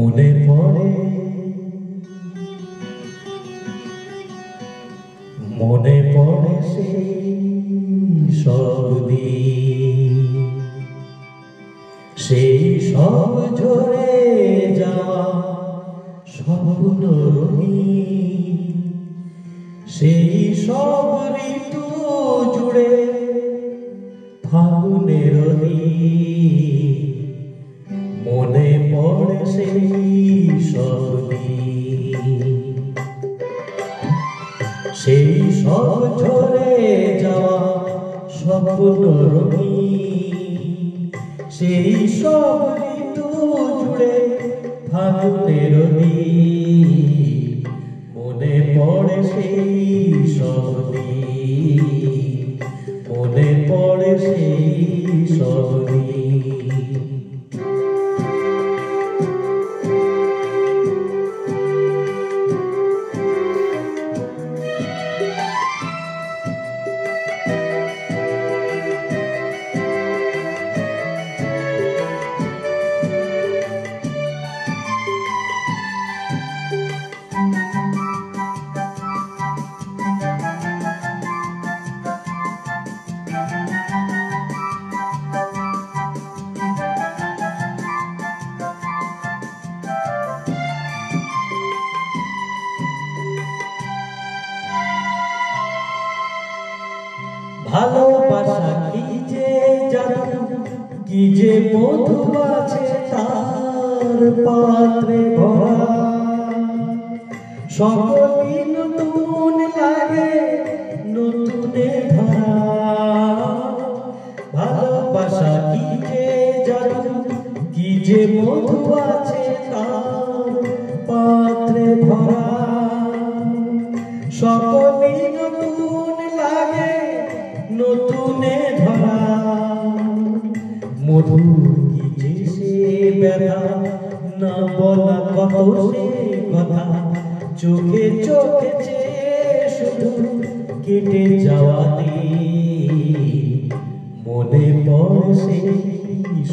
মনে পড়ে মনে পড়ে সেই সব দিন, সেই সব ঝরে যাওয়া স্বপ্ন রঙিন, সেই সব ঋতু জুড়ে ফাগুনের মনে পড়ে সেই সব দিন, সেই সব ঝরে যাওয়া স্বপ্ন রঙিন, সেই সব ঋতু জুড়ে ফাগুনের মনে পড়ে সেই সব দিন, মনে পড়ে সেই সব দিন। ভালোবাসা কি যে জাদু, কি যে মধু আছে তার পাত্রে ভরা, সকলই নতুন লাগে নতুনে ধরা। ভালোবাসা কি যে জাদু, কি যে মধু আছে তার পাত্রে ভরা, সকলই নতুন লাগে নতুনে ধরা। মধুর কি যে সে ব্যথা, না বলা কত সে কথা, চোখে চোখে চেয়ে শুধু কেটে যাওয়া দিন, মনে পড়ে সেই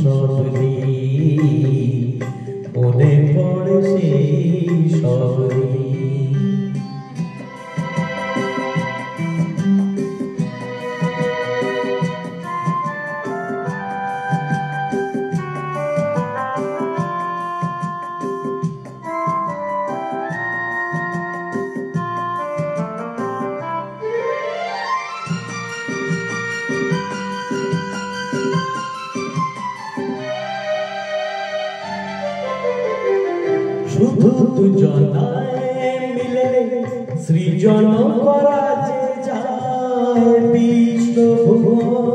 সব দিন, মনে পড়ে সেই সব দিন। শুধু দুজনায় মিলে সৃজন করা যে যায় বিশ্বভুবন,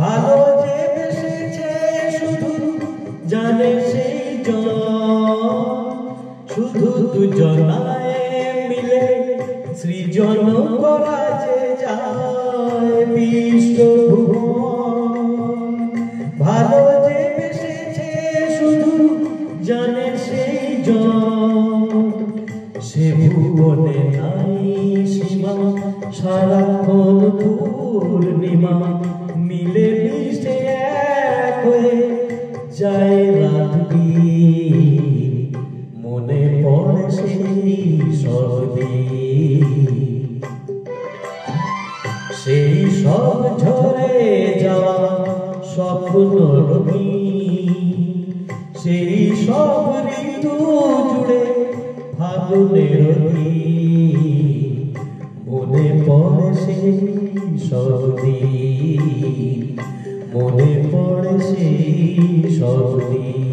ভালো যে বেসেছে শুধু জানে সেই জন। শুধু দুজনায় মিলে সৃজন করা যে যায় বিশ্বভুবন, ভালো যে বেসেছে শুধু জানে সেই জন। সে ভুবনে নাই সীমা, সারাক্ষণ পূর্ণিমা, মিলে মিশে এক হয়ে যায় রাত দিন, মনে পড়ে সেই সব দিন, সেই সব ঝরে যাওয়া স্বপ্ন রঙিন, সেই সব ঋতু জুড়ে ফাগুনের মনে পড়ে সেই সব দিন, মনে পড়ে সেই সব দিন।